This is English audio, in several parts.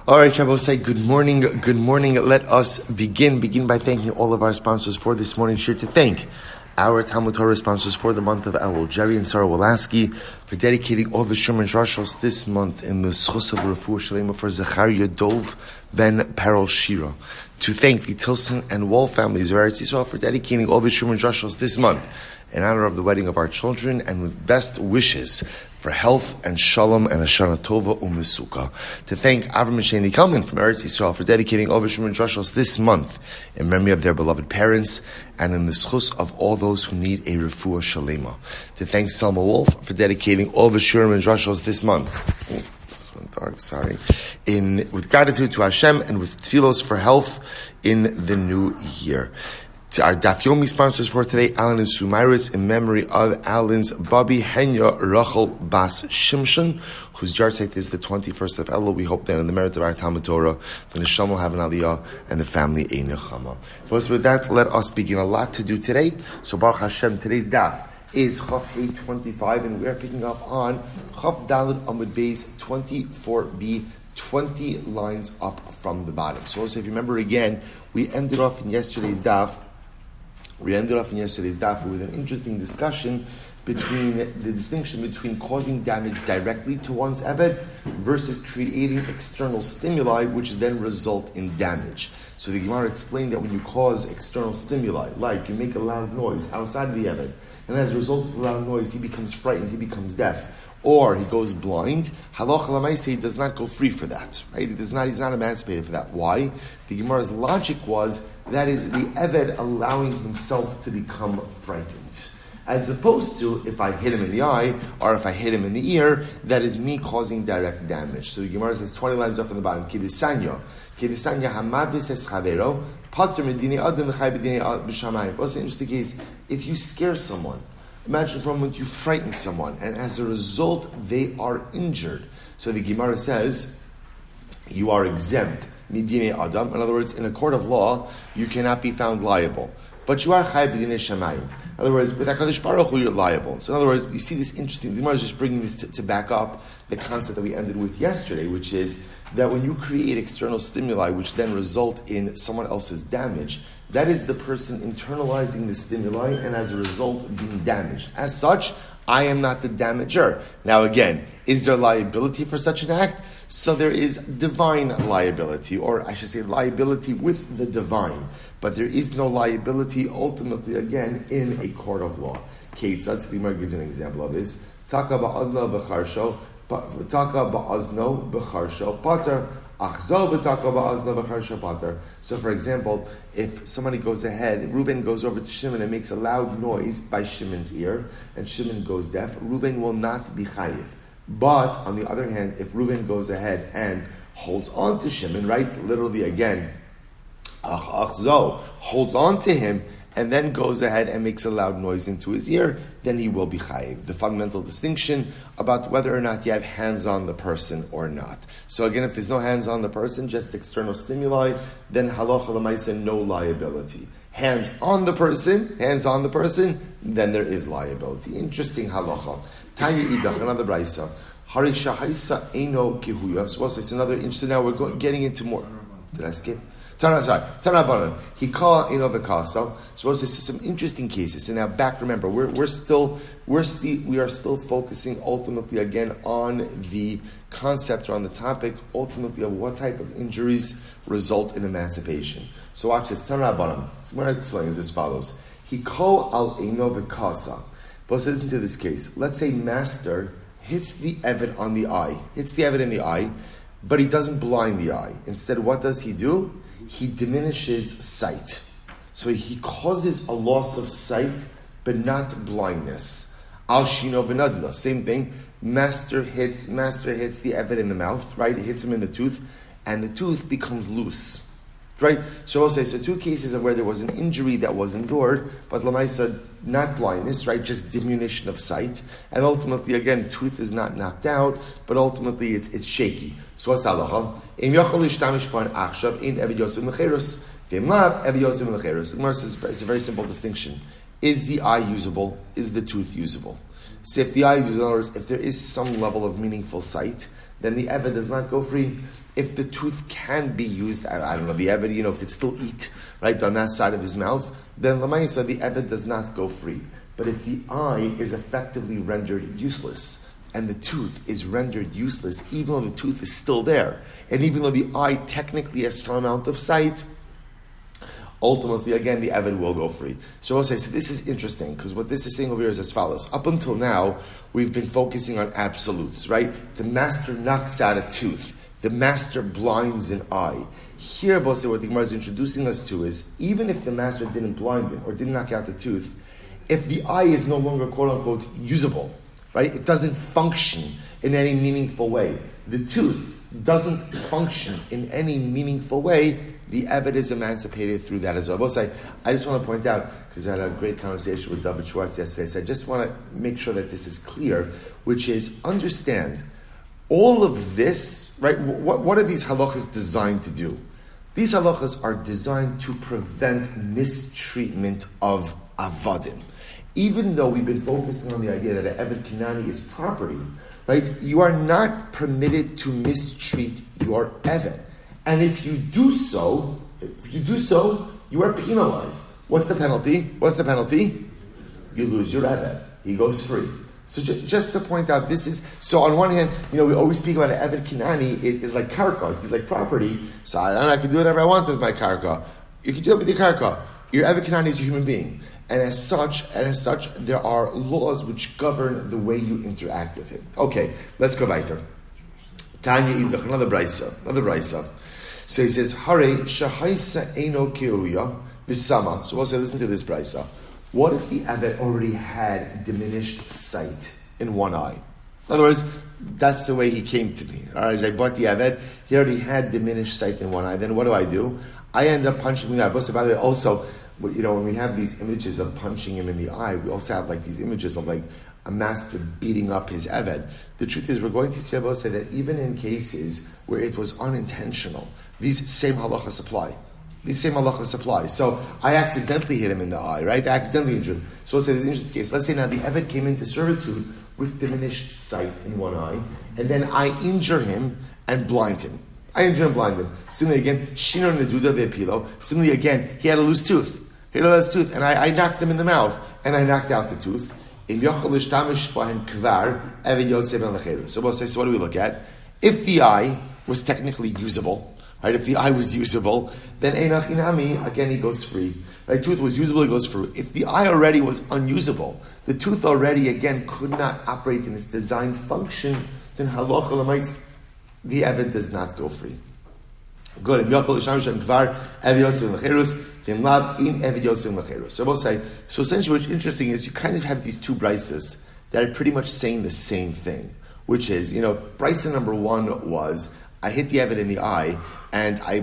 All right, Shabbos, say good morning. Good morning. Let us begin by thanking all of our sponsors for this morning's shir. To thank our Talmud Torah sponsors for the month of Elul, Jerry and Sora Wolasky, for dedicating all the Shimshon Roshels this month in the zechus of refuah sheleimah for Zecharya Dov ben Perel Shira. To thank the Tilson and Wohl families of Eretz Yisrael for dedicating all the Shimshon Roshels this month in honor of the wedding of our children and with best wishes for health and shalom and a Shana Tova u'mesuka. To thank Avraham and Shaindy and Kelman from Eretz Yisrael for dedicating all the Shimshon Roshels this month in memory of their beloved parents and in the zechus of all those who need a refuah sheleimah. To thank Selma Woolf for dedicating all the Shimshon Roshels this month. With gratitude to Hashem and with Teffilos for health in the new year. To our Daf Yomi sponsors for today, Alan and Sue Myrowitz, in memory of Alan's bubby, Henia Rochel bas Shimshon, whose yahrzeit is the 21st of Elul. We hope that in the merit of our Talmud Torah, the Hashem will have an aliyah and the family a nechama. But with that, let us begin. A lot to do today. So Baruch Hashem, today's Daf is Chaf Hey 25, and we are picking up on Chaf Daled Amud Beis 24b, 20 lines up from the bottom. So also, if you remember again, we ended off in yesterday's Daf with an interesting discussion between the distinction between causing damage directly to one's eved versus creating external stimuli which then result in damage. So the Gemara explained that when you cause external stimuli, like you make a loud noise outside of the eved, and as a result of the loud noise he becomes frightened, he becomes deaf, or he goes blind, halacha l'maaseh does not go free for that, right? He's not emancipated for that. Why? The Gemara's logic was that is the eved allowing himself to become frightened, as opposed to if I hit him in the eye or if I hit him in the ear, that is me causing direct damage. So the Gemara says 20 lines up from the bottom. Kiddushin hamavis es chavero pater medini adam v'chay b'dinei b'shamayim. What's the interesting case? If you scare someone, imagine for a moment you frighten someone, and as a result, they are injured. So the Gemara says, you are exempt. Midine Adam. In other words, in a court of law, you cannot be found liable. But you are Chai B'dinei Shamayim. In other words, with HaKadosh Baruch Hu, you're liable. So in other words, you see this interesting, the Gemara is just bringing this to back up the concept that we ended with yesterday, which is that when you create external stimuli, which then result in someone else's damage, that is the person internalizing the stimuli and as a result being damaged. As such, I am not the damager. Now again, is there liability for such an act? So there is divine liability, or I should say liability with the divine. But there is no liability ultimately, again, in a court of law. Keitzad, the Gemara gives an example of this. Taka ba'azno b'charsho, taka ba'azno b'charsho pater. So, for example, if somebody goes ahead, Reuben goes over to Shimon and makes a loud noise by Shimon's ear, and Shimon goes deaf, Reuben will not be chayiv. But, on the other hand, if Reuben goes ahead and holds on to Shimon, right, literally again, holds on to him, and then goes ahead and makes a loud noise into his ear, then he will be chayiv. The fundamental distinction about whether or not you have hands on the person or not. So again, if there's no hands on the person, just external stimuli, then halacha l'maaseh, no liability. Hands on the person, then there is liability. Interesting halacha. Tanya idach, another brayso. Harisha haisa eino kihuya. So another interesting. Now we're getting into more. Did I skip? Tanabanan. He called the castle. So this is some interesting cases. So now back. Remember, we are still focusing ultimately again on the concept or on the topic ultimately of what type of injuries result in emancipation. So watch this. Tanabanan. What I explain is as follows. He called al eino v'kasa. But listen to this case. Let's say master hits the eved on the eye. Hits the eved in the eye, but he doesn't blind the eye. Instead, what does he do? He diminishes sight. So he causes a loss of sight, but not blindness. Al shino v'nadla. Same thing. Master hits the eved in the mouth, right? It hits him in the tooth, and the tooth becomes loose. Right? So we'll say, so two cases of where there was an injury that was endured, but Lamaisa, not blindness, right? Just diminution of sight. And ultimately, again, tooth is not knocked out, but ultimately it's shaky. So what's halacha? Im yachol ishtamish pan achshav in evid yosef mecherus. V'im lav evid yosef mecherus. The Gemara says it's a very simple distinction. Is the eye usable? Is the tooth usable? So if the eye is usable, in other words, if there is some level of meaningful sight, then the Eved does not go free. If the tooth can be used, I don't know, the Eved, could still eat, right, on that side of his mouth, then Lamaisa, the Eved does not go free. But if the eye is effectively rendered useless, and the tooth is rendered useless, even though the tooth is still there, and even though the eye technically has some amount of sight, ultimately, again, the Eved will go free. So I'll say, so this is interesting, because what this is saying over here is as follows. Up until now, we've been focusing on absolutes, right? The master knocks out a tooth. The master blinds an eye. Here, what the Gemara is introducing us to is, even if the master didn't blind him, or didn't knock out the tooth, if the eye is no longer, quote-unquote, usable, right? It doesn't function in any meaningful way. The tooth doesn't function in any meaningful way, the Eved is emancipated through that as well. I just want to point out, because I had a great conversation with David Schwartz yesterday, so I just want to make sure that this is clear, which is, understand, all of this, right, what are these halachas designed to do? These halachas are designed to prevent mistreatment of avadim. Even though we've been focusing on the idea that an Eved Kinani is property, right, you are not permitted to mistreat your Eved. And if you do so, you are penalized. What's the penalty? You lose your Eved. He goes free. So just to point out, this is, so on one hand, we always speak about an Eved Kinani is like karka. He's like property. So I can do whatever I want with my karka. You can do it with your karka. Your Eved Kinani is a human being. And as such, there are laws which govern the way you interact with him. Okay, let's go weiter. Tanya Idach, another brisa. So he says, Hare shahaisa eino keuya v'sama. So we'll say, listen to this brisa. What if the Eved already had diminished sight in one eye? In other words, that's the way he came to me. All right, as I bought the Eved, he already had diminished sight in one eye. Then what do? I end up punching him in the eye. By the way, also, when we have these images of punching him in the eye, we also have like these images of like a master beating up his Eved. The truth is, we're going to see say that even in cases where it was unintentional, these same halachas apply. So I accidentally hit him in the eye, right? I accidentally injured him. So we'll say this is an interesting case. Let's say now the Eved came into servitude with diminished sight in one eye, and then I injure him and blind him. Similarly again, Shino Neduda Ve'pilo. Similarly again, he had a loose tooth. And I knocked him in the mouth, and I knocked out the tooth. So we'll say, so what do we look at? If the eye was technically usable, right? If the eye was usable, then Einach Inami, again, he goes free. Right? Tooth was usable, he goes free. If the eye already was unusable, the tooth already, again, could not operate in its designed function, then halacha l'mais, the Eved does not go free. Good. So we'll say, so essentially what's interesting is you kind of have these two brises that are pretty much saying the same thing, which is, brisa number one was, I hit the Eved in the eye, and I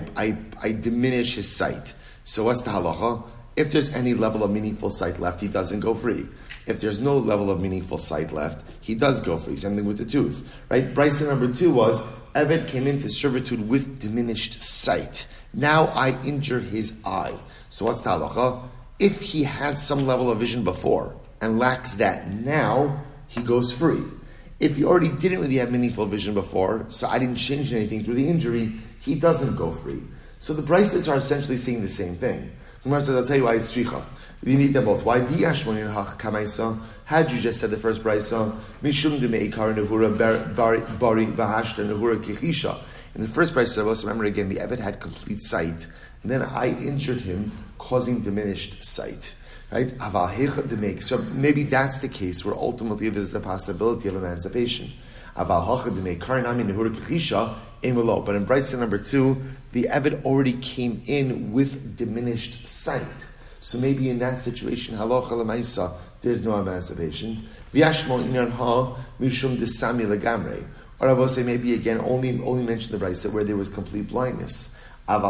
diminish his sight. So what's the halacha? If there's any level of meaningful sight left, he doesn't go free. If there's no level of meaningful sight left, he does go free. Same thing with the tooth, right? Brisa number two was, Eved came into servitude with diminished sight. Now I injure his eye. So what's the halacha? If he had some level of vision before and lacks that now, he goes free. If he already didn't really have meaningful vision before, so I didn't change anything through the injury, he doesn't go free. So the brises are essentially saying the same thing. So Gemara says, I'll tell you why it's stricha. You need them both. Why? Had you just said the first brisa, Mishum de meikar nehura bari v'hashta nehura kichisha. In the first brisa, remember again, the Eved had complete sight, and then I injured him, causing diminished sight. Right? So maybe that's the case where ultimately there's the possibility of emancipation. But in brisa number two, the Eved already came in with diminished sight. So maybe in that situation, halacha l'maisa, there's no emancipation. Or I will say maybe again only mention the brisa where there was complete blindness. But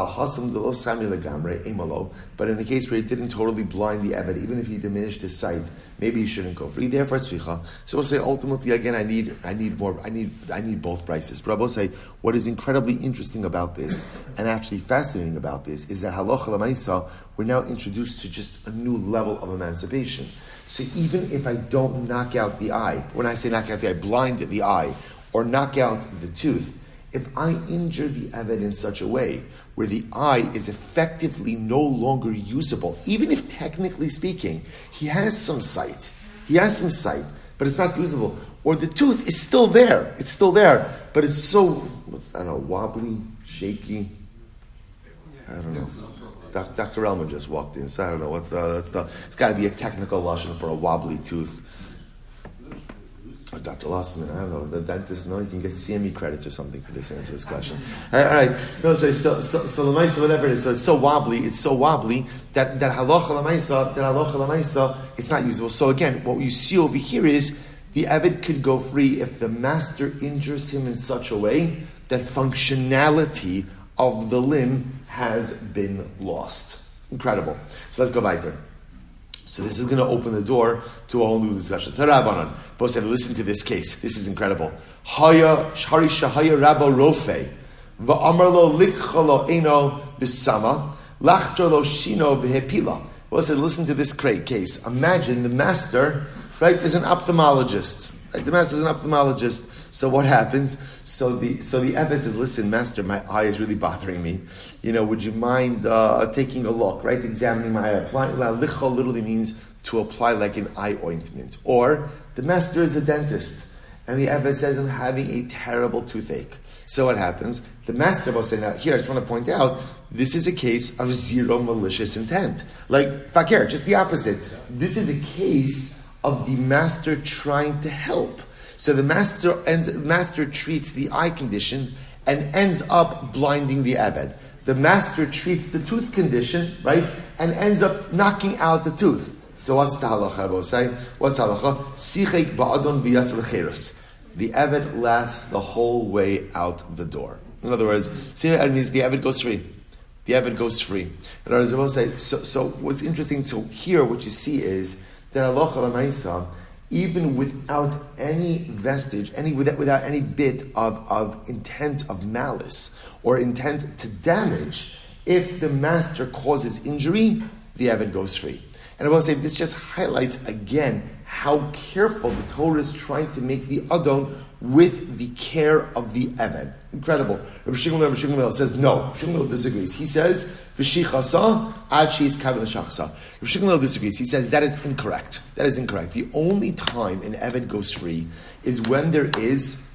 in the case where he didn't totally blind the Eved, even if he diminished his sight, maybe he shouldn't go free. Therefore, tzricha. So we'll say ultimately again, I need both brises. But I will say what is incredibly interesting about this and actually fascinating about this is that halacha l'maisa, we're now introduced to just a new level of emancipation. So even if I don't knock out the eye, when I say knock out the eye, blind the eye, or knock out the tooth, if I injure the Eved in such a way where the eye is effectively no longer usable, even if technically speaking, he has some sight, but it's not usable, or the tooth is still there, but it's so, wobbly, shaky, I don't know. Dr. Elmer just walked in, so I don't know what's the. It's got to be a technical lashon for a wobbly tooth. Or Dr. Lossman, I don't know. The dentist, no, you can get CME credits or something for this answer this question. All right. No, so lemaisa, whatever it is. So it's so wobbly that halacha lemaisa, it's not usable. So again, what you see over here is the Eved could go free if the master injures him in such a way that functionality of the limb has been lost. Incredible. So let's go weiter. So this is going to open the door to a whole new discussion. Tarabanan. Both said, listen to this case. This is incredible. Haya sharisha haya rabba rofe va'amar lo likcha lo eno b'sama lachtra lo shino v'hepila. Both said, listen to this great case. Imagine the master, right, is an ophthalmologist. Right? The master is an ophthalmologist. So what happens? So the Eved says, listen, master, my eye is really bothering me. Would you mind taking a look, right? Examining my eye. Applying, lichol literally means to apply like an eye ointment. Or the master is a dentist, and the Eved says, I'm having a terrible toothache. So what happens? The master will say, now here I just want to point out, this is a case of zero malicious intent. Like fakir, just the opposite. This is a case of the master trying to help. So the master treats the eye condition and ends up blinding the Eved. The master treats the tooth condition, right, and ends up knocking out the tooth. So what's the halacha, Bosai? What's the halacha? Sichek ba'adon v'yatz l'cherus. The Eved laughs the whole way out the door. In other words, it means the Eved goes free. The Eved goes free. In other words, I will say, so what's interesting, so here what you see is that halacha l'maisa, even without any vestige, without any bit of intent of malice or intent to damage, if the master causes injury, the Eved goes free. And I will say, this just highlights again how careful the Torah is trying to make the Adon with the care of the Eved. Incredible. Rabbi Shmuel says no. Rabbi Shmuel disagrees. He says, V'shichasa ad she's kavin l'shachsa. Rabbi Shmuel disagrees. He says that is incorrect. That is incorrect. The only time an Eved goes free is when there is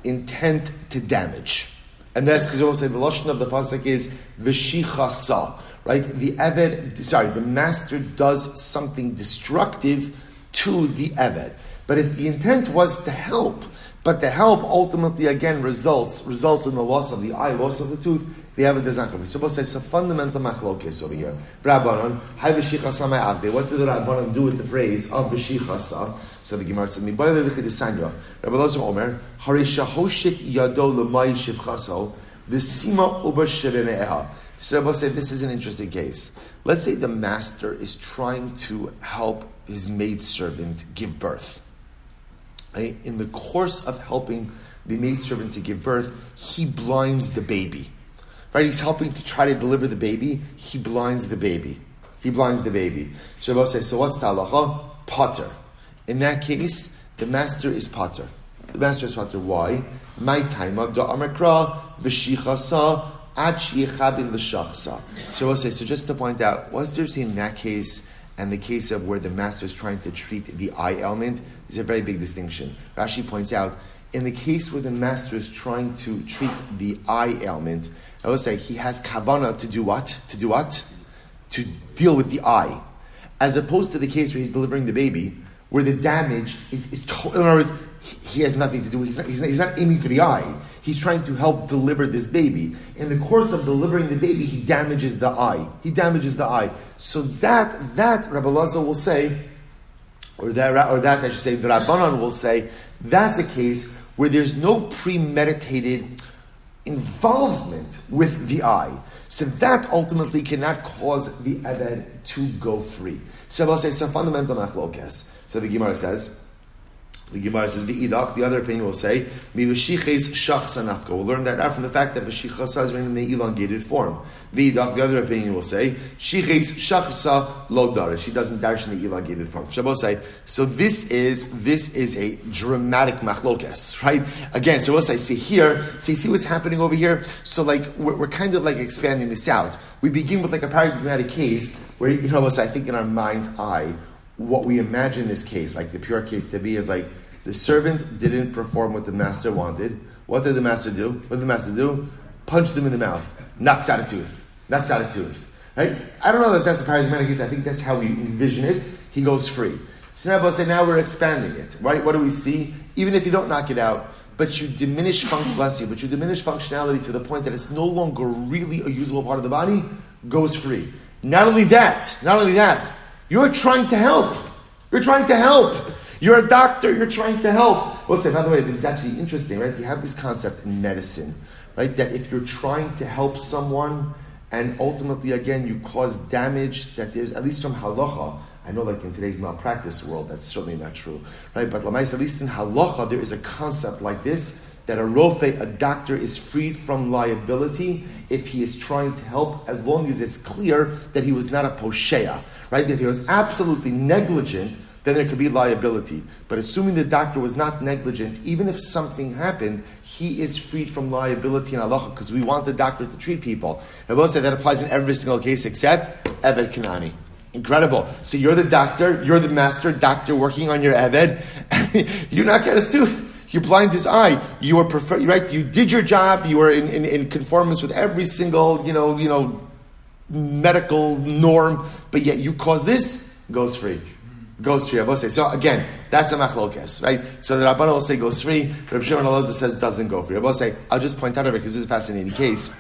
intent to damage. And that's because I will say the lashon of the pasuk is V'shichasa. Right? The master does something destructive to the Eved. But if the intent was to help, but the help ultimately again results in the loss of the eye, loss of the tooth, the Eved does not go. So both say it's a fundamental machlokes over here. Rabbanon, hay v'shichasa ma'avde. What did the Rabbanon do with the phrase of v'shichasa? So the Gemara said, Mibayla l'chidisanya. Rabbi Lazar Omer, harisha hoshit yado l'may shivchaso, v'sima uba sherene'eha. So Rabbi said, this is an interesting case. Let's say the master is trying to help his maidservant give birth. Right? In the course of helping the maidservant to give birth, he blinds the baby. Right? He's helping to try to deliver the baby. He blinds the baby. So Rabbi says, so what's the halacha? Potter. In that case, the master is potter. Why? My time of the amakra v'shichasa. So we'll say, so just to point out, what's there in that case and the case of where the master is trying to treat the eye ailment is a very big distinction. Rashi points out, in the case where the master is trying to treat the eye ailment, I will say he has kavana to do what? To deal with the eye. As opposed to the case where he's delivering the baby, where the damage is total. In other words, he has nothing to do. He's not aiming for the eye. He's trying to help deliver this baby. In the course of delivering the baby, he damages the eye. So that Rabbi Lazar will say, or that I should say, the Rabbanan will say, that's a case where there's no premeditated involvement with the eye. So that ultimately cannot cause the Eved to go free. So I'll say, so fundamental machlokes. So the Gemara says, The Gemara says, "V'idach." The other opinion will say, "Mivashiches shachsa nafka." We'll learn that out from the fact that v'shichasa is written in the elongated form. V'idach. The other opinion will say, "Shiches shachsa lo darish." She doesn't darish in the elongated form. So we'll say, so this is a dramatic machlokes, right? Again, so we'll say, see what's happening over here. So like we're kind of like expanding this out. We begin with like a paradigmatic case where we'll say, I think in our mind's eye, what we imagine this case, like the pure case to be, is like the servant didn't perform what the master wanted. What did the master do? What did the master do? Punched him in the mouth. Knocks out a tooth. Right? I don't know that that's the paradigmatic case. I think that's how we envision it. He goes free. So now we'll say, now we're expanding it. Right? What do we see? Even if you don't knock it out, but you diminish functionality to the point that it's no longer really a usable part of the body, goes free. Not only that, you're trying to help. You're a doctor, you're trying to help. We'll say, by the way, this is actually interesting, right? You have this concept in medicine, right? That if you're trying to help someone and ultimately, again, you cause damage, that there's, at least from halacha, I know like in today's malpractice world, that's certainly not true, right? But at least in halacha, there is a concept like this, that a doctor is freed from liability if he is trying to help, as long as it's clear that he was not a posheya, right? If he was absolutely negligent, then there could be liability. But assuming the doctor was not negligent, even if something happened, he is freed from liability in halacha, because we want the doctor to treat people. I will say that applies in every single case except Eved Kanani. Incredible. So you're the doctor, you're the master doctor working on your Eved, you knock out his tooth. You blind his eye. You were right. You did your job. You were in conformance with every single medical norm, but yet you cause this, goes free. I will say. So again, that's a machlokes, right? So the Rabbana will say goes free. Rabbi Shmuel Silber says doesn't go free. I will say, I'll just point out over because this is a fascinating case.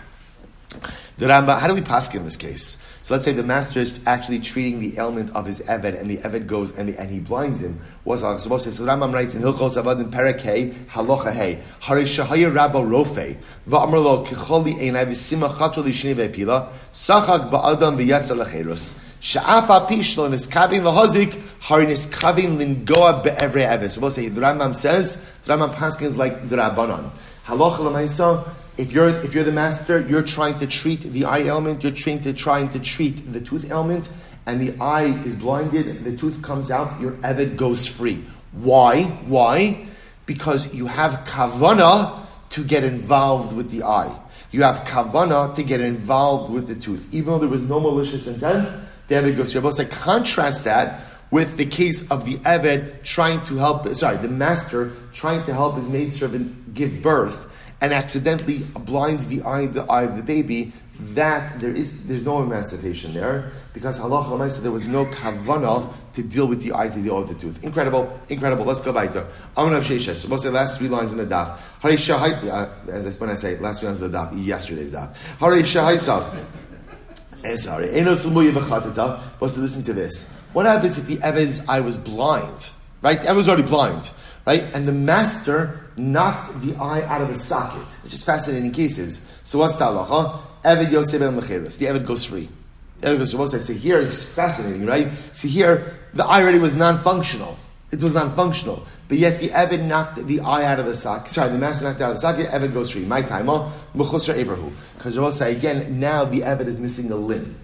The Rambam, how do we paskin in this case? So let's say the master is actually treating the ailment of his Eved, and the Eved goes and he blinds him. What's Allah supposed to say? So the Rambam writes in Hilchos Avadim Perek Hey Halacha Hey Harei Shahaya Rabba Rofe Va'amar Lo Kecholi Einai V'Sima Chatro L'Shnei Ve'Pila Sachak Ba'adam V'Yatza L'Cheirus Sha'afa Pishlo Niskavin L'Hazik Harei Niskavin Lingoa Be'evrei Eved. So we'll say the Rambam says, the Rambam paskin is like the Rabbanon. Halacha L'Maisa. If you're the master, you're trying to treat the eye ailment, you're trying to treat the tooth ailment, and the eye is blinded, the tooth comes out, your Eved goes free. Why? Because you have kavanah to get involved with the eye. You have kavanah to get involved with the tooth. Even though there was no malicious intent, the Eved goes free. But I contrast that with the case of the Eved the master trying to help his maidservant give birth, and accidentally blinds the eye of the baby, that there's no emancipation there, because halacha l'maisa there was no kavanah to deal with the eye, to deal with the tooth. Incredible. Let's go weiter. We'll say last 3 lines in the daf. As I say, last 3 lines of the daf, yesterday's daf. But listen to this. What happens if the Eved's eye was blind? Right? The Eved was already blind. Right? And the master knocked the eye out of the socket, which is fascinating cases. So what's the halacha? Eved yotzei ben l'cheres. The Eved goes free. The Eved goes free. I say here, it's fascinating, right? See here, the eye already was non-functional. It was non-functional. But yet the Eved knocked the eye out of the socket. Sorry, the master knocked it out of the socket, Eved goes free. My time, m'chusra evrahu. Because Rabbi say again, now the Eved is missing a limb.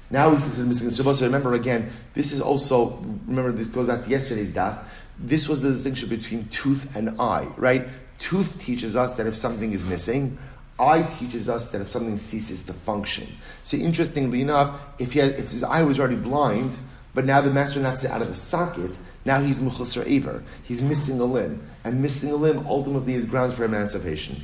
Now he's missing a limb. So remember again, this goes back to yesterday's daf. This was the distinction between tooth and eye, right? Tooth teaches us that if something is missing, eye teaches us that if something ceases to function. See, interestingly enough, if his eye was already blind, but now the master knocks it out of the socket, now he's m'chusra iver. He's missing a limb. And missing a limb ultimately is grounds for emancipation.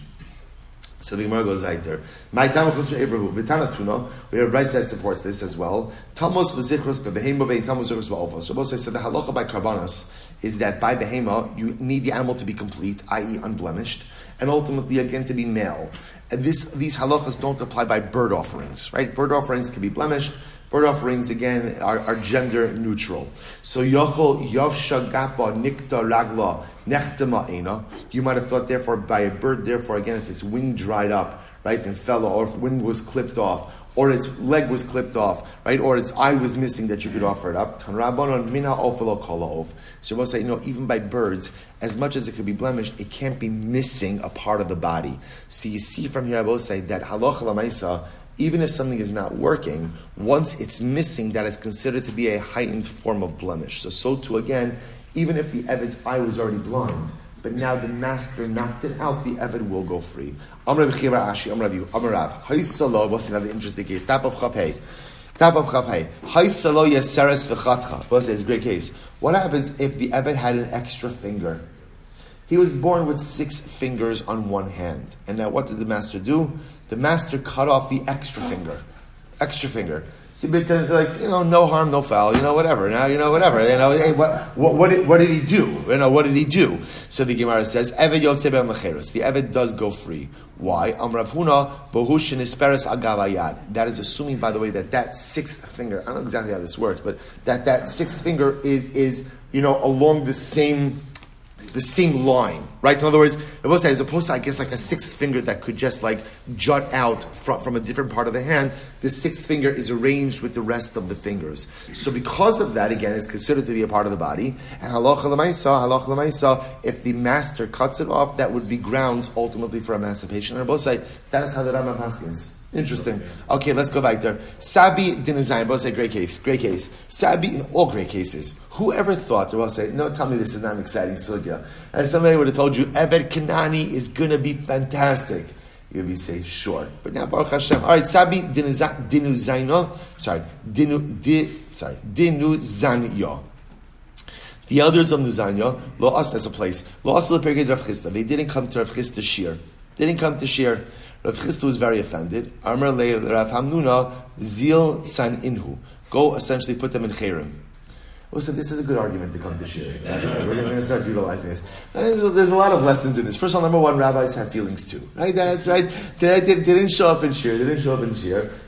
So the Gemara goes right there. My time m'chusra iver v'tana tuna. We have a rice that supports this as well. Tamos v'zichus b'behema ve'tamos zichus ba'ofos. So both say the halacha by karbanos is that by behema, you need the animal to be complete, i.e. unblemished, and ultimately, again, to be male. And these halachas don't apply by bird offerings, right? Bird offerings can be blemished. Bird offerings, again, are gender neutral. So, yochol yav shagapa nikta ragla Nechtama'ina. You might have thought, therefore, by a bird, therefore, again, if its wing dried up, right, and fell, or if wing was clipped off, or its leg was clipped off, right, or its eye was missing, that you could offer it up. So we'll say, even by birds, as much as it could be blemished, it can't be missing a part of the body. So you see from here, I will say that halacha l'maisa, even if something is not working, once it's missing, that is considered to be a heightened form of blemish. So too, again, even if the Eved's eye was already blind, but now the master knocked it out, the Eved will go free. Amrav Chiva Ashi, Amrav Amarav. Haisalo, what's another interesting case? Top of Chafei. Haisalo Yeseres V'chatcha. What's a great case? What happens if the Eved had an extra finger? He was born with 6 fingers on one hand. And now what did the master do? The master cut off the extra finger. Extra finger. See, but it's like, no harm, no foul, whatever. Now, whatever. Hey, what did he do? What did he do? So the Gemara says, Eved Yotzei B'Mecheres. The Eved does go free. Why? Amrav Huna, Bohushin Isperes Agavayad. That is assuming, by the way, that 6th finger, I don't know exactly how this works, but that 6th finger is along the same line, right? In other words, I will say, as opposed to, I guess, like a 6th finger that could just like jut out from a different part of the hand, the 6th finger is arranged with the rest of the fingers. So because of that, again, it's considered to be a part of the body. And halacha l'maisa, if the master cuts it off, that would be grounds ultimately for emancipation. And I will say, that is how the Rambam paskins. Interesting. Okay, let's go back there. Sabi Dinuzayim, both say great case. Sabi, all great cases. Whoever thought, or I'll say, no, tell me this is not an exciting sugya. And somebody would have told you, Eved Kanani is going to be fantastic. You'd be say, sure. But now, Baruch Hashem. All right, Sabi Dinuzayno. Dinuzanyo. The elders of Nuzanyo, that's a place. They didn't come to Rav Chisda shir. Rav Chisda was very offended. Amar le Rav Hamnuna zil san inhu. Go essentially put them in cherem. So this is a good argument to come to shir. We're going to start utilizing this. There's a lot of lessons in this. First of all, number one, rabbis have feelings too. Right? That's right. They didn't show up in shir.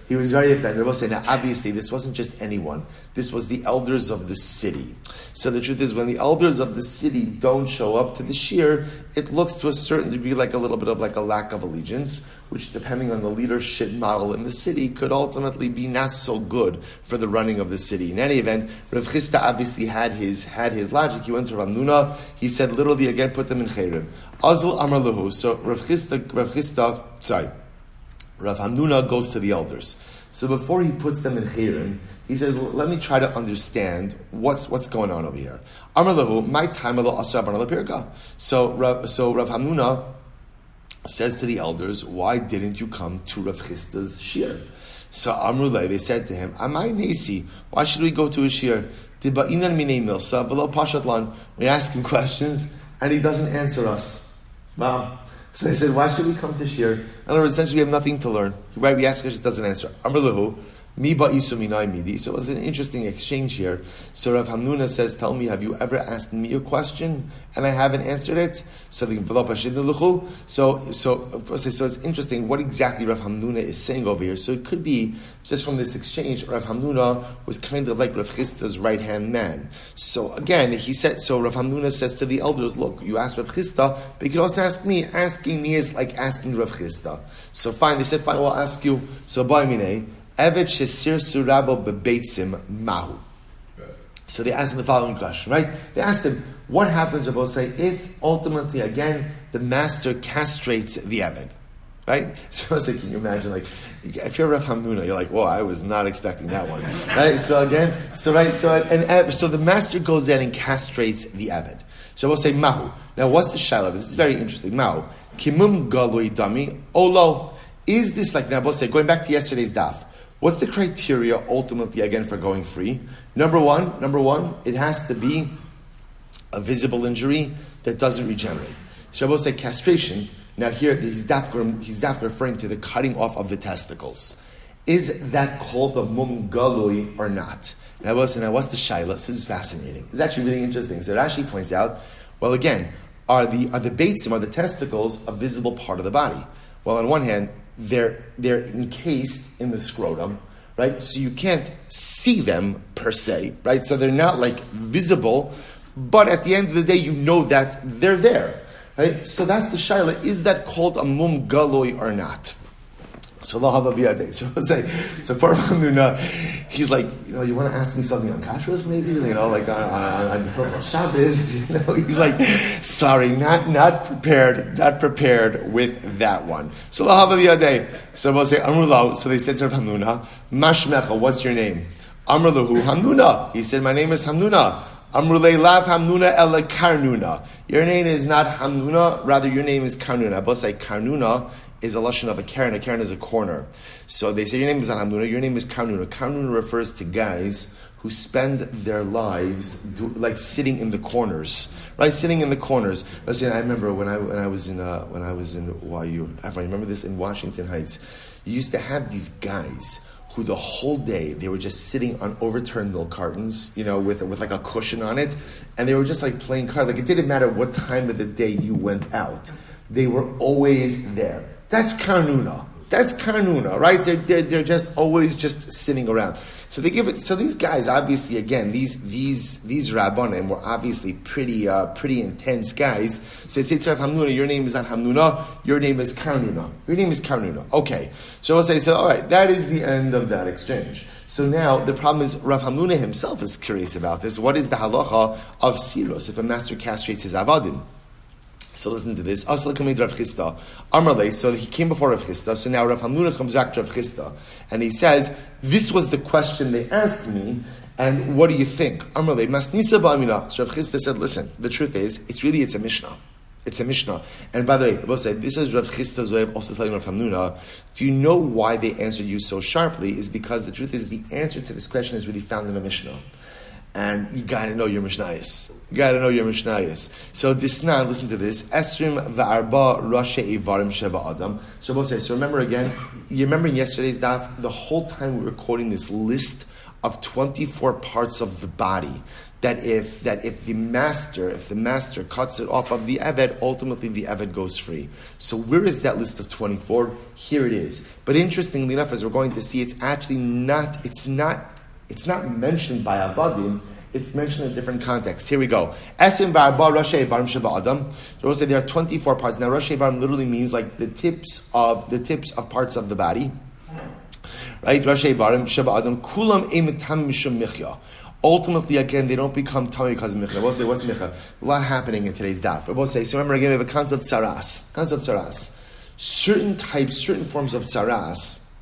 He was very offended. We'll say, now obviously this wasn't just anyone. This was the elders of the city. So the truth is, when the elders of the city don't show up to the shir, it looks to a certain degree like a little bit of like a lack of allegiance, which depending on the leadership model in the city could ultimately be not so good for the running of the city. In any event, Rav Chisda obviously had his logic. He went to Rav Hamnuna. He said literally again, put them in cherem. Azul Amar Lahu. So Rav Hamnuna goes to the elders. So before he puts them in cherem, he says, let me try to understand what's going on over here. Amar Lahu, my time So Rav Hamnuna says to the elders, why didn't you come to Rav Chisda's shir? So Amrulay, they said to him, Amai Nesi, why should we go to a shir? We ask him questions, and he doesn't answer us. Wow. So they said, why should we come to shir? In other words, essentially we have nothing to learn. Right? We ask questions, doesn't answer. Amrullahu, mi ba'isu minai midi. So it was an interesting exchange here. So Rav Hamnuna says, tell me, have you ever asked me a question and I haven't answered it? So it's interesting what exactly Rav Hamnuna is saying over here. So it could be, just from this exchange, Rav Hamnuna was kind of like Rav Chisda's right-hand man. So again, Rav Hamnuna says to the elders, look, you asked Rav Chisda, but you can also ask me. Asking me is like asking Rav Chisda. So fine, they said, fine, we'll ask you. So by minei, Evet shesir surabo bebeitzim mahu. So they asked him the following question, right? They asked him, what happens, Rabbi say, if ultimately, again, the master castrates the Evet? Right? So I was like, can you imagine, like, if you're Rav Hamnuna, you're like, whoa, I was not expecting that one. Right? So the master goes in and castrates the Evet. So we'll say, mahu. Now, what's the sheleimah? This is very interesting. Mahu. Kimum galui dami olo. Is this like, now we'll say, going back to yesterday's daf, what's the criteria ultimately, again, for going free? Number one, it has to be a visible injury that doesn't regenerate. So I will say castration. Now here, he's dafka referring to the cutting off of the testicles. Is that called a mum galui or not? Now I will say, now what's the shaila? This is fascinating. It's actually really interesting. So Rashi points out, well again, are the beitzim, are the testicles, a visible part of the body? Well, on one hand, they're encased in the scrotum, right? So you can't see them per se, right? So they're not like visible, but at the end of the day, you know that they're there. Right? So that's the shaila. Is that called a mum galoi or not? So poor Hamnuna, he's like, you want to ask me something on kashrus, maybe, like on Shabbos, he's like, sorry, not prepared with that one. So so we'll say Amrullah. So they said to Rav Hamnuna, Mashmecha, what's your name? Amrullahu Hamnuna. He said, my name is Hamnuna. Amrulay lav Hamnuna ela Karnuna. Your name is not Hamnuna, rather your name is Karnuna. Both say Karnuna is a lashon of a karen. A karen is a corner. So they say your name is not Hamnuna, your name is Karnuna. Karnuna refers to guys who spend their lives sitting in the corners, right? Sitting in the corners. Listen, I remember when I was in YU. I remember this in Washington Heights. You used to have these guys who the whole day they were just sitting on overturned milk cartons, with like a cushion on it, and they were just like playing cards. Like it didn't matter what time of the day you went out, they were always there. That's Karnuna. That's Karnuna, right? They're just always just sitting around. So they give it. So these guys, obviously, again, these Rabbanim were obviously pretty intense guys. So they say to Rav Hamnuna, your name is not Hamnuna, your name is Karnuna. Your name is Karnuna. Okay. So we'll say, all right, that is the end of that exchange. So now the problem is Rav Hamnuna himself is curious about this. What is the halacha of siros if a master castrates his avadim? So listen to this. So he came before Rav Chisda. So now Rav Hamnuna comes back to Rav Chisda. And he says, this was the question they asked me, and what do you think? So Rav Chisda said, listen, the truth is, it's a Mishnah. It's a Mishnah. And by the way, I will say, this is Rav Chisda's way of also telling Rav Hamnuna, do you know why they answered you so sharply? Is because the truth is, the answer to this question is really found in a Mishnah. And you gotta know your Mishnayos. So Disnan, listen to this. Esrim va'arba rashe ivarim sheba adam. So we'll say, so remember again, you remember in yesterday's daf, the whole time we were quoting this list of 24 parts of the body, that if the master cuts it off of the eved, ultimately the eved goes free. So where is that list of 24? Here it is. But interestingly enough, as we're going to see, it's not mentioned by Avadim, it's mentioned in a different context. Here we go. Esim v'arba rashe ivarim sheba adam. So we'll say there are 24 parts. Now rashe ivarim literally means like the tips of parts of the body. Right? Rashe ivarim sheba adam. Kulam emitam mishum michya. Ultimately, again, they don't become tummy because of michya. We'll say, what's michya? A lot happening in today's daf. We'll say, so remember again, we have a concept of tsaras. Certain forms of tsaras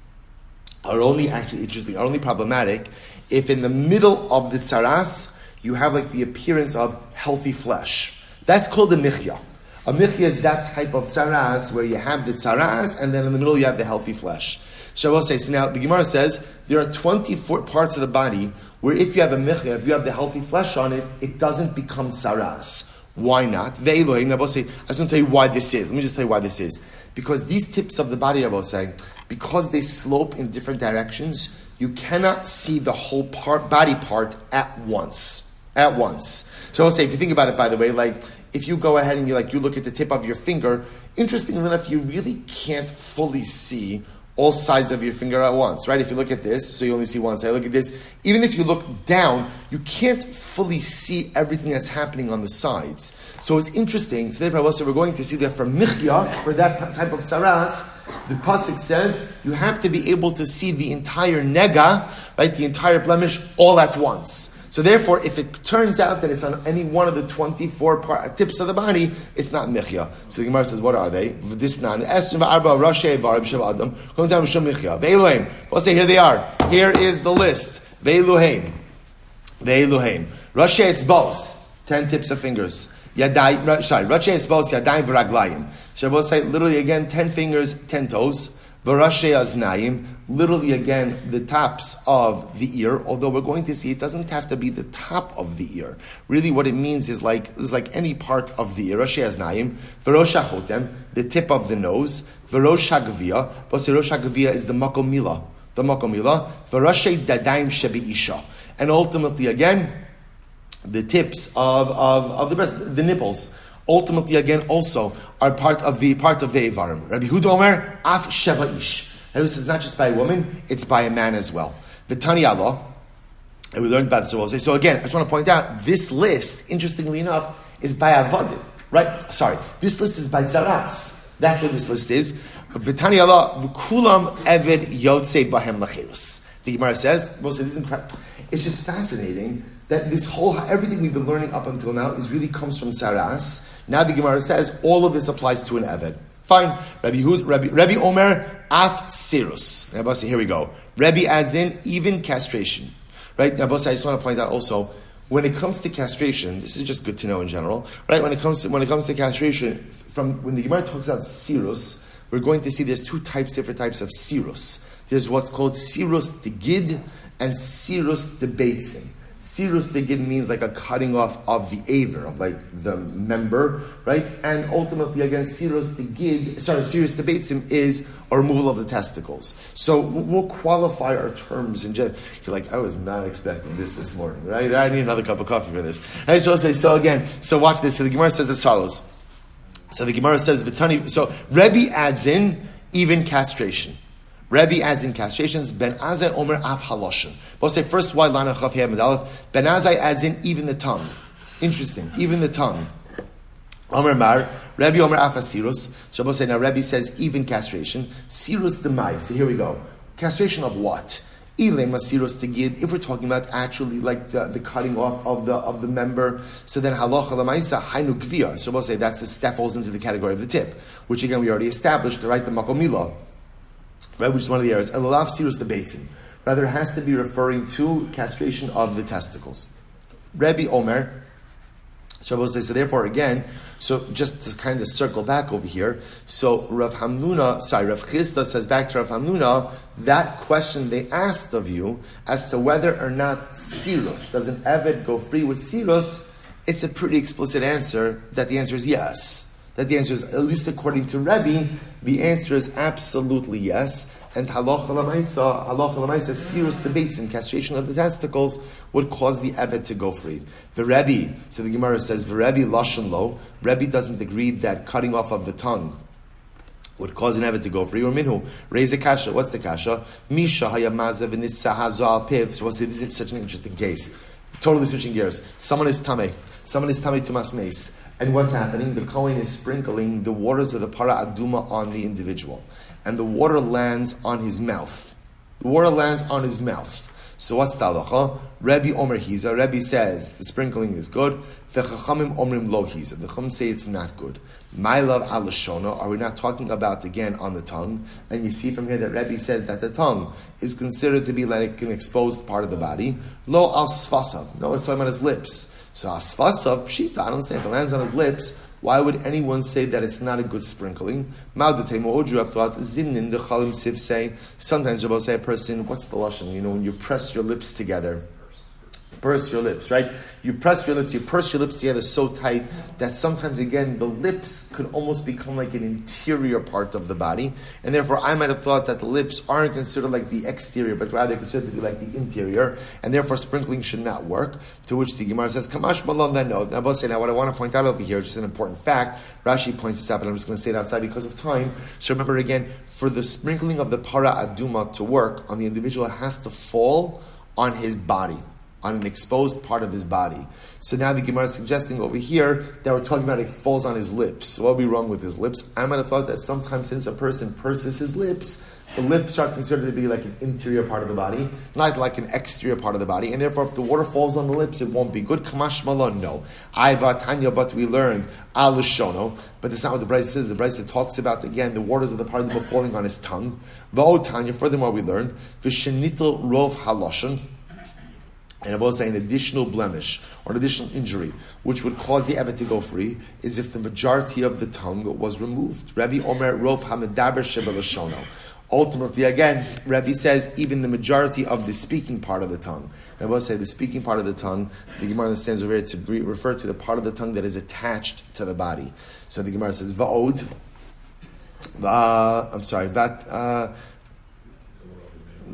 are only problematic if in the middle of the tsaras you have like the appearance of healthy flesh. That's called a michya. A michya is that type of tsaras where you have the tsaras and then in the middle you have the healthy flesh. So I will say, so now the Gemara says there are 24 parts of the body where if you have a michya, if you have the healthy flesh on it, it doesn't become tsaras. Why not? Ve'elohim. Now I will say, I just want to tell you why this is. Let me just tell you why this is. Because these tips of the body, I will say, because they slope in different directions, you cannot see the whole body part at once. So I'll say, if you think about it, by the way, like if you go ahead and you look at the tip of your finger, interestingly enough, you really can't fully see all sides of your finger at once, right? If you look at this, so you only see one side. Look at this. Even if you look down, you can't fully see everything that's happening on the sides. So it's interesting. So therefore, we're going to see that for michya, for that type of tsaras, the pasuk says you have to be able to see the entire nega, right, the entire blemish, all at once. So therefore, if it turns out that it's on any one of the 24 tips of the body, it's not michya. So the Gemara says, what are they? We'll say, here they are. Here is the list. Ve'eluheim. Rashe etzbos, 10 tips of fingers. Rashe etzbos, yadayim v'raglayim. So we'll say, literally again, 10 fingers, 10 toes. V'rashe aznayim, literally again, the tops of the ear, although we're going to see it doesn't have to be the top of the ear. Really what it means is like any part of the ear. Rashe aznayim, v'rosh hachotem, the tip of the nose, v'rosh hagaviyah, but rosh hagaviyah is the makomila, v'rashe dadayim shebeisha. And ultimately again, the tips of the breast, the nipples, ultimately again also are part of the Eivarim. Rabbi Huda Omer, af sheva ish. This is not just by a woman, it's by a man as well. The Tani Allah, And we learned about the Sora Wolasky. So again, I just want to point out, this list, interestingly enough, is by Avodim, right? Sorry, this list is by Zaras. That's what this list is. V'tani Allah, v'kulam eved yotzei bahem lachirus. The Gemara says, this is incredible. It's just fascinating that this whole, everything we've been learning up until now really comes from Zaras. Now the Gemara says, all of this applies to an eved. Fine. Rabbi Omer, af sirus. Here we go. Rabbi adds in, even castration. Right? Now, I just want to point out also, when it comes to castration, this is just good to know in general, right? When it comes to castration, from when the Gemara talks about sirus, we're going to see there's different types of sirus. There's what's called sirus degid and sirus debeitzim. Sirus degid means like a cutting off of the aver, of like the member, right? And ultimately, again, sirus debeitzim is a removal of the testicles. So we'll qualify our terms in general. You're like, I was not expecting this morning, right? I need another cup of coffee for this. Right? So I'll say, so watch this. So the Gemara says as follows. So the Gemara says, so Rebbe adds in even castration. Rebbe adds in castrations, Ben Azai Omer Af Haloshin. We'll say first why Lana Chaf Yeh Medalef. Ben Azai adds in even the tongue. Interesting, even the tongue. Omer Mar, Rebbe Omer Af Asirus. So we'll say now Rebbe says even castration. Sirus Demai. So here we go. Castration of what? Ilem Asirus Tegid. If we're talking about actually like the cutting off of the member, so then Halacha Lamaisa Hainu Gvia. So we'll say that falls into the category of the tip, which again we already established, right? The Makomila. Right, which is one of the areas. Elulav sirus debeitzim. Rather, it has to be referring to castration of the testicles. Rebbe Omer. So I will say, so therefore, again, so just to kind of circle back over here. So Rav Chisda says back to Rav Hamnuna, that question they asked of you as to whether or not sirus, does an eved go free with sirus? It's a pretty explicit answer that the answer is yes. That the answer is, at least according to Rebbe, the answer is absolutely yes. And halacha l'maisa, sirus debeitzim, castration of the testicles, would cause the eved to go free. The Rebbe, so the Gemara says, the Rebbe lashon lo, Rebbe doesn't agree that cutting off of the tongue would cause an eved to go free. Or minhu, raise a kasha. What's the kasha? Misha hayamazev v'nissa hazal piv. So we'll say this is such an interesting case. Totally switching gears. Someone is tameh to masmeis. And what's happening? The Kohen is sprinkling the waters of the para aduma on the individual. And the water lands on his mouth. So what's the halacha? Rebbe Omer Hiza. Rebbe says the sprinkling is good. The Chachamim Omrim Lo Hiza. The Chachamim say it's not good. My love alashona. Are we not talking about again on the tongue? And you see from here that Rebbe says that the tongue is considered to be like an exposed part of the body. Lo al sfasav. No, it's talking about his lips. So asfasav pshita. I don't understand. If it lands on his lips, why would anyone say that it's not a good sprinkling? Sometimes Rabbi say a person, what's the lashon? You know, when you press your lips together. Purse your lips, right? You purse your lips together so tight that sometimes, again, the lips could almost become like an interior part of the body. And therefore, I might have thought that the lips aren't considered like the exterior, but rather considered to be like the interior. And therefore, sprinkling should not work. To which the Gemara says, Kamash Malon, then no. Now, what I want to point out over here, which is an important fact, Rashi points this out, but I'm just going to say it outside because of time. So remember again, for the sprinkling of the para aduma to work on the individual, it has to fall on his body, on an exposed part of his body. So now the Gemara is suggesting over here that we're talking about it falls on his lips. So what would be wrong with his lips? I might have thought that sometimes since a person purses his lips, the lips are considered to be like an interior part of the body, not like an exterior part of the body. And therefore, if the water falls on the lips, it won't be good. Kamash malon, no. Aiva Tanya, but we learned al-shono. But that's not what the Brisa says. The Brisa talks about, again, the waters of the part of the falling on his tongue. V'o Tanya, furthermore, we learned v'shenitel rov haloshen. And I will say an additional blemish or an additional injury which would cause the eved to go free is if the majority of the tongue was removed. Rabbi Omer Rov HaMedaber Shebelashono. Ultimately, again, Rabbi says even the majority of the speaking part of the tongue. I will say the speaking part of the tongue, the Gemara understands over here to refer to the part of the tongue that is attached to the body. So the Gemara says Va'od.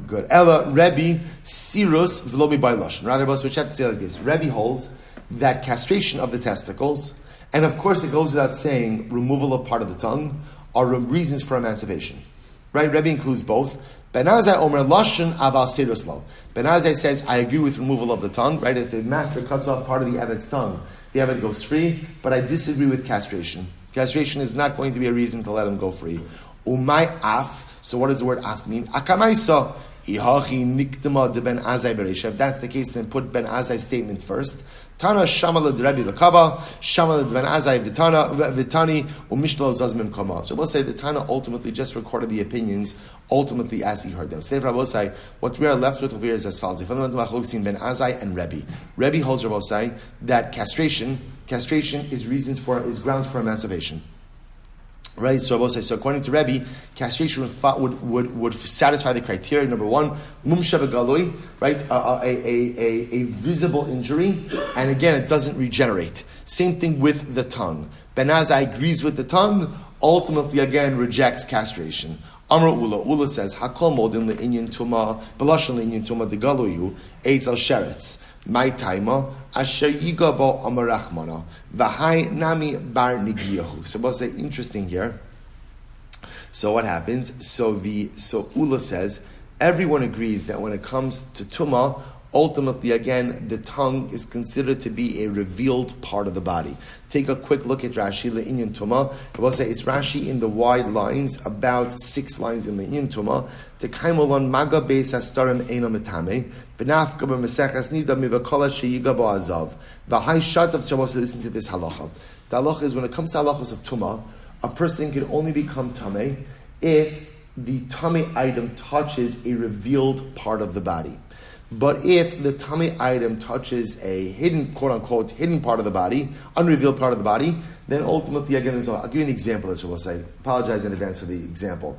Good. Ella, Rebbe, Sirus, V'lomi by Lashon. Rather, we have to say like this. Rebbe holds that castration of the testicles, and of course it goes without saying, removal of part of the tongue, are reasons for emancipation. right? Rebbe includes both. Ben Azai Omer Lashon Aval Siruslo. Ben Azai says, I agree with removal of the tongue, right? If the master cuts off part of the Eved's tongue, the Eved goes free, but I disagree with castration. Castration is not going to be a reason to let him go free. Umay Af, so what does the word Af mean? Akamaisa. If that's the case, then put Ben Azai's statement first. Tana Shamala Rebbe Lakava, Shamala Ben Azai Vitani, Umishtal Zazmim Kama. So we'll say the Tana ultimately just recorded the opinions, ultimately as he heard them. Say Rabosai, what we are left with over here is as follows. The fundamental machlokes Ben Azai and Rebbe. Rebbe holds Rabosai that castration is grounds for emancipation. Right, so according to Rebbe, castration would satisfy the criteria. Number one, mumsha v'galoi, right, a visible injury, and again, it doesn't regenerate. Same thing with the tongue. Ben Azai agrees with the tongue, ultimately again rejects castration. Amr Ula says, Hakol modin le'inyan tuma, belashon le'inyan tuma degaluyu, eitz al sheretz. My taima asher yigabo amarachmana v'hai nami bar nigiyahu. So we'll say interesting here. So what happens? So Ula says everyone agrees that when it comes to tuma, ultimately again the tongue is considered to be a revealed part of the body. Take a quick look at Rashi le'inyan tuma. We'll say it's Rashi in the wide lines, about 6 lines in le'inyan tuma. To kaimolon maga beis astarim eino metame. Benafka b'mesechas nida mivakola sheyiga bo'azav. V'hai shatav. So listen to this halacha. The halacha is when it comes to halachas of tuma, a person can only become tameh if the tameh item touches a revealed part of the body. But if the tummy item touches a hidden, quote-unquote, hidden part of the body, unrevealed part of the body, then ultimately, again, I'll give you an example of this, we'll say. Apologize in advance for the example.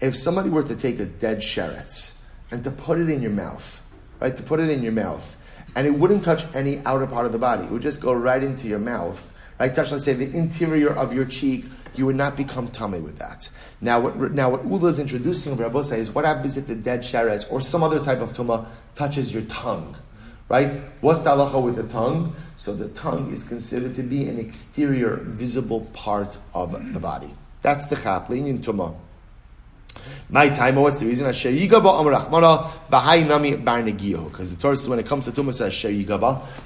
If somebody were to take a dead sheretz and to put it in your mouth, right, and it wouldn't touch any outer part of the body, it would just go right into your mouth, right, touch, let's say, the interior of your cheek, you would not become tummy with that. Now what Ula is introducing over Rabbi is what happens if the dead sheretz or some other type of tumah touches your tongue, right? What's the halacha with the tongue? So the tongue is considered to be an exterior, visible part of the body. That's the chap, le'inyan tumah. My time, what's the reason? Because the Torah says when it comes to tumah says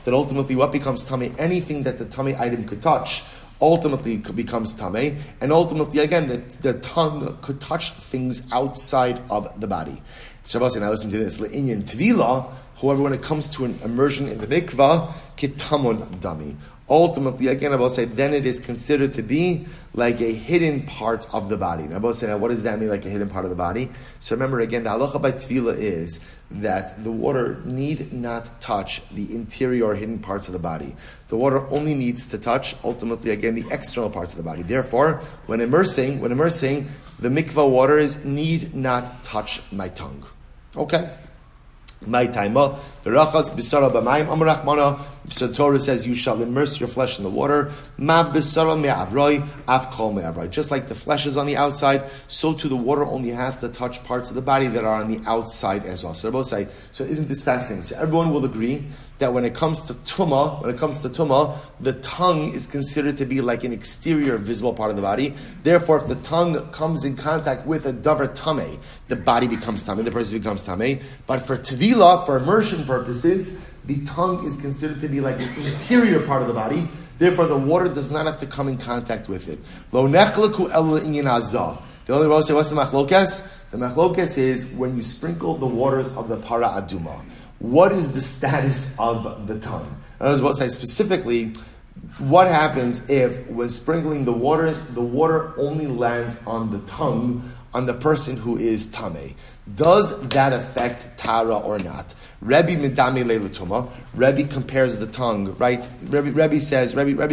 that ultimately what becomes tummy, anything that the tummy item could touch, ultimately becomes tameh, and ultimately again the tongue could touch things outside of the body. So now listen to this. Le'inyan tvila, however, when it comes to an immersion in the mikvah, kitamun dami. Ultimately, again, I will say, then it is considered to be like a hidden part of the body. Now, I will say, now, what does that mean, like a hidden part of the body? So remember, again, the halacha by tvila is that the water need not touch the interior or hidden parts of the body. The water only needs to touch, ultimately, again, the external parts of the body. Therefore, when immersing, the mikvah waters need not touch my tongue. Okay? My taima, v'rachas b'sara b'mayim amrachmana. So the Torah says you shall immerse your flesh in the water. Ma b'sara me'avroi, af kol me'avroi. Just like the flesh is on the outside, so too the water only has to touch parts of the body that are on the outside as well. So they're both say, so isn't this fascinating? So everyone will agree that when it comes to tumah, the tongue is considered to be like an exterior visible part of the body. Therefore, if the tongue comes in contact with a davar tameh, the body becomes tameh, the person becomes tameh. But for tvila, for immersion purposes, the tongue is considered to be like an interior part of the body. Therefore, the water does not have to come in contact with it. Lo nechlaku ela inyan azah. The only way to say what's the machlokes? The machlokes is when you sprinkle the waters of the para aduma. What is the status of the tongue? I was about to say specifically, what happens if, when sprinkling the water only lands on the tongue, on the person who is tameh? Does that affect tara or not? Rebbe midami leilatuma. Rebbe compares the tongue, right? Rebbe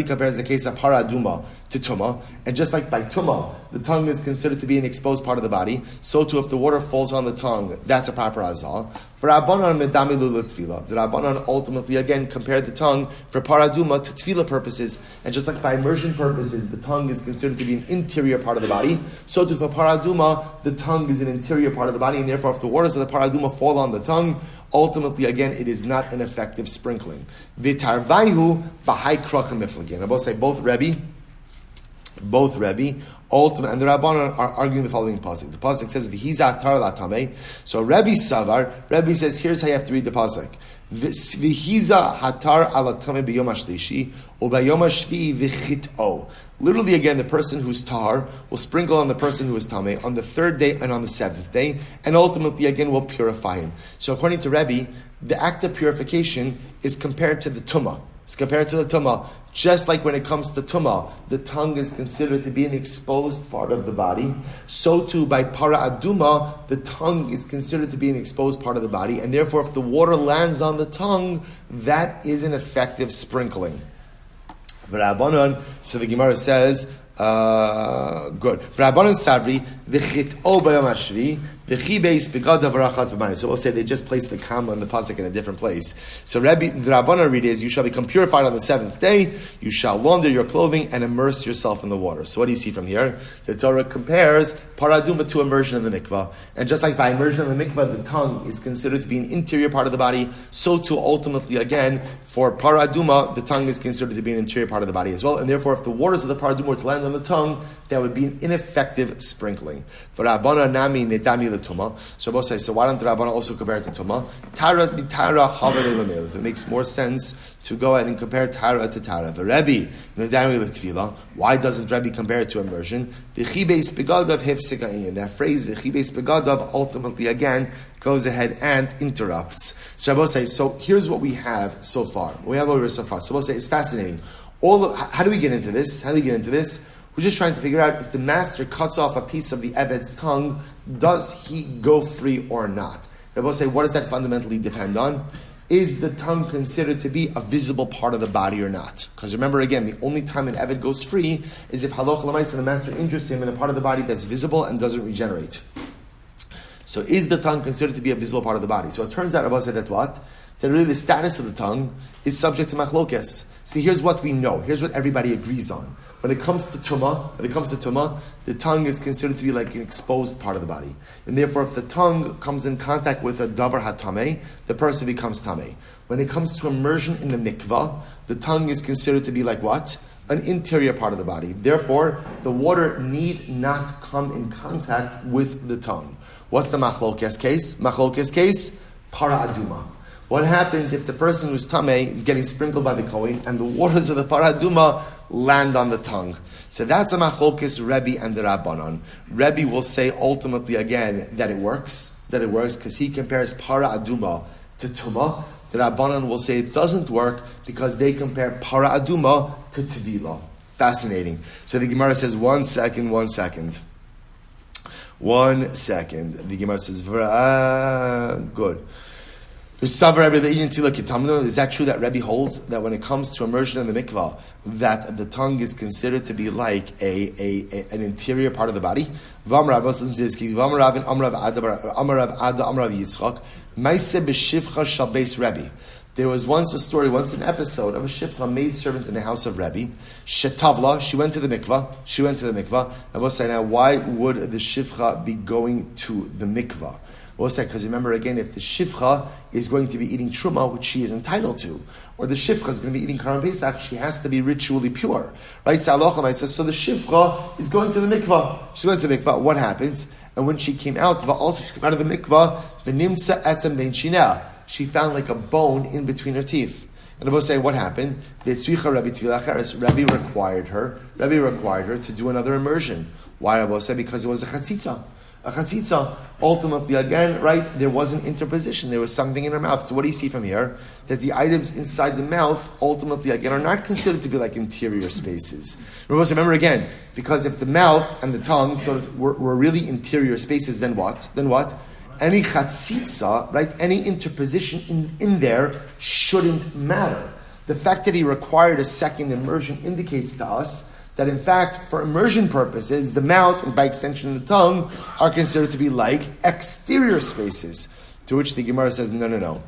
compares the case of paraduma to tuma, and just like by tuma, the tongue is considered to be an exposed part of the body. So too, if the water falls on the tongue, that's a proper azal. For Rabbanan midami lulatfila, the Rabbanan ultimately again compared the tongue for paraduma to tefila purposes, and just like by immersion purposes, the tongue is considered to be an interior part of the body. So too, for paraduma, the tongue is an interior part of the body, and therefore, if the waters of the paraduma fall on the tongue, ultimately, again, it is not an effective sprinkling. V'tarvayhu v'hai kraka miflagin. I both say both Rebbe both Rebbe, ultimate, and the Rabbanan are arguing the following pasuk. The pasuk says, "V'hiza atar latame." So Rebbe Savar, Rebbe says, here's how you have to read the pasuk. V'hiza hatar alatame b'yom hashlishi, or b'yom hashvi v'chit'o. Literally, again, the person who's tahar will sprinkle on the person who is tameh on the third day and on the seventh day, and ultimately, again, will purify him. So according to Rebbe, the act of purification is compared to the tumah. It's compared to the tumah. Just like when it comes to tumah, the tongue is considered to be an exposed part of the body. So too, by para aduma, the tongue is considered to be an exposed part of the body. And therefore, if the water lands on the tongue, that is an effective sprinkling. So the Gemara says, good. Savri, v'chit'o b'yom hashvi, v'chibeis b'gadav rachatz b'mayim. So we'll say they just placed the comma on the pasuk in a different place. So the Rabbanan read is, you shall become purified on the seventh day, you shall launder your clothing and immerse yourself in the water. So what do you see from here? The Torah compares paraduma to immersion in the mikvah. And just like by immersion in the mikvah, the tongue is considered to be an interior part of the body, so too ultimately again, for paraduma, the tongue is considered to be an interior part of the body as well. And therefore, if the waters of the paraduma were to land on the tongue, that would be an ineffective sprinkling. For Rabbana nami netami letuma. So both say, so why don't the Rabbana also compare it to tuma? Tara mitara havere lemil. It makes more sense to go ahead and compare tara to tara. The Rebbe netami letvila. Why doesn't Rebbe compare it to immersion? The chibeis begadav hefsekayin. That phrase the chibeis begadav ultimately again goes ahead and interrupts. So Rabbi say, so here's what we have so far. We have over so far. So we'll say it's fascinating. How do we get into this? We're just trying to figure out if the master cuts off a piece of the Eved's tongue, does he go free or not? Rabbi say, what does that fundamentally depend on? Is the tongue considered to be a visible part of the body or not? Because remember again, the only time an Eved goes free is if halach l'maisa the master injures him in a part of the body that's visible and doesn't regenerate. So is the tongue considered to be a visible part of the body? So it turns out, Rabbi said that what? That really the status of the tongue is subject to machlokes. See, here's what we know. Here's what everybody agrees on. When it comes to tumah, the tongue is considered to be like an exposed part of the body. And therefore, if the tongue comes in contact with a davar hatameh, the person becomes tameh. When it comes to immersion in the mikvah, the tongue is considered to be like what? An interior part of the body. Therefore, the water need not come in contact with the tongue. What's the machlokes case? Machlokes case, para aduma. What happens if the person who's tameh is getting sprinkled by the kohen and the waters of the para aduma land on the tongue? So that's a machlokes Rebbe and the Rabbanan. Rebbe will say ultimately again that it works because he compares para aduma to tumah. The Rabbanan will say it doesn't work because they compare para aduma to tvila. Fascinating. So the Gemara says, one second. The Gemara says, good. Is that true that Rebbe holds that when it comes to immersion in the mikvah, that the tongue is considered to be like an interior part of the body? There was once an episode of a shifcha maidservant in the house of Rebbe. Shetavla, she went to the mikvah. I will say now, why would the shifcha be going to the mikvah? What's that? Because remember again, if the shifcha is going to be eating truma, which she is entitled to, or the shifcha is going to be eating karam pesach, she has to be ritually pure, right? So the shifcha is going to the mikvah. She's going to the mikvah. What happens? And when she came out, she came out of the mikvah, the nimsa etzem bein shinah. She found like a bone in between her teeth. And I will say, what happened? Rabbi required her to do another immersion. Why? I will say because it was a chatzitza. A chatzitza, ultimately, again, right, there was an interposition. There was something in her mouth. So what do you see from here? That the items inside the mouth, ultimately, again, are not considered to be like interior spaces. Remember again, because if the mouth and the tongue were really interior spaces, then what? Any chatzitza, right, any interposition in there shouldn't matter. The fact that he required a second immersion indicates to us that in fact, for immersion purposes, the mouth, and by extension the tongue, are considered to be like exterior spaces. To which the Gemara says, no.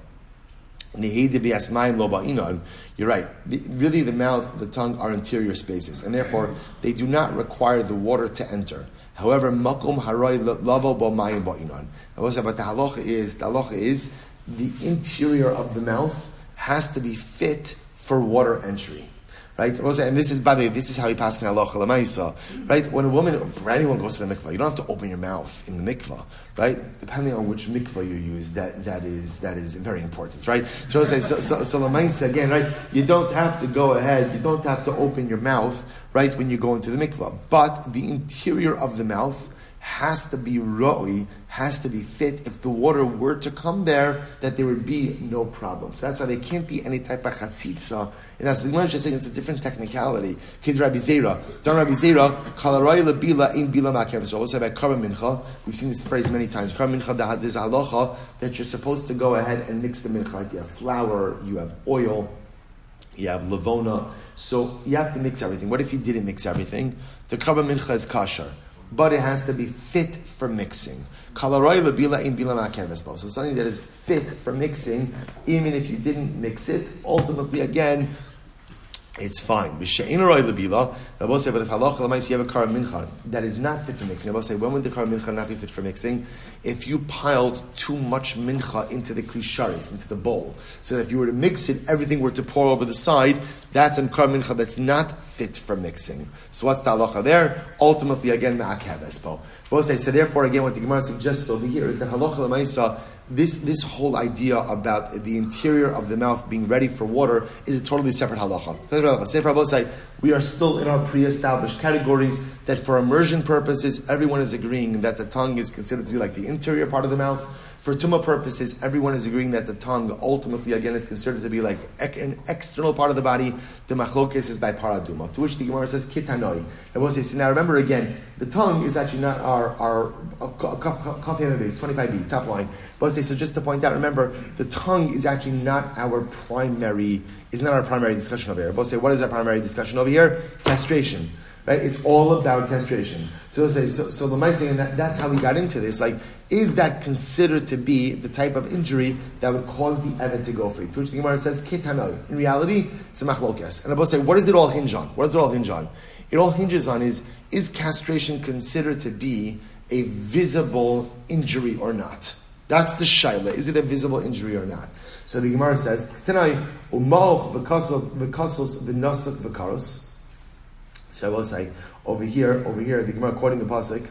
You're right. Really, the mouth, the tongue are interior spaces, and therefore, they do not require the water to enter. However, makom haroy lavo bo mayim ba'inon. But the halacha is the interior of the mouth has to be fit for water entry. right? And this is, by the way, this is how he passed in halacha l'maisa, right? When a woman or anyone goes to the mikvah, you don't have to open your mouth in the mikvah, right? Depending on which mikvah you use, that is very important, right? So l'maisa again, right? You don't have to go ahead. You don't have to open your mouth, right, when you go into the mikvah, but the interior of the mouth has to be roi, has to be fit. If the water were to come there, that there would be no problem. So that's why there can't be any type of chatzitza. And as the Gemara is just saying, it's a different technicality. Kid Rabbi Zera, Don Rabbi Zera, kalarai labila in bila ma'akev. So also about karban mincha, we've seen this phrase many times. Karban mincha dahadiz halacha, that you're supposed to go ahead and mix the mincha. Right? You have flour, you have oil, you have levona. So you have to mix everything. What if you didn't mix everything? The karban mincha is kasher, but it has to be fit for mixing. So something that is fit for mixing, even if you didn't mix it, ultimately again, it's fine. Rabbi say, but if halacha l'maisa you have a karban mincha that is not fit for mixing, Rabbi say, when would the karban mincha not be fit for mixing? If you piled too much mincha into the klisharis, into the bowl, so that if you were to mix it, everything were to pour over the side, that's a karban mincha that's not fit for mixing. So what's the halacha there? Ultimately, again, ma'akev espo. Rabbi say, so therefore, again, what the Gemara suggests over here is that halacha l'maisa, this whole idea about the interior of the mouth being ready for water is a totally separate halacha. We are still in our pre-established categories that for immersion purposes, everyone is agreeing that the tongue is considered to be like the interior part of the mouth. For tumah purposes, everyone is agreeing that the tongue ultimately, again, is considered to be like an external part of the body. The machlokes is by paraduma. To which the Gemara says, kitanoi. And we'll say, so now remember again, the tongue is actually not our kaf base, 25b, top line. We'll say, so just to point out, remember, the tongue is actually not our primary discussion over here. We'll say, what is our primary discussion over here? Castration. Right? It's all about castration. So we'll say, so the mice saying that's how we got into this. Like, is that considered to be the type of injury that would cause the evet to go free? To which the Gemara says, kitanoi. In reality, it's a machlokes. And I will say, what does it all hinge on? What does it all hinge on? It all hinges on is castration considered to be a visible injury or not? That's the shaila. Is it a visible injury or not? So the Gemara says, kitanoi umalch v'kasos v'nosach v'karos. So I will say, over here, the Gemara quoting the pasuk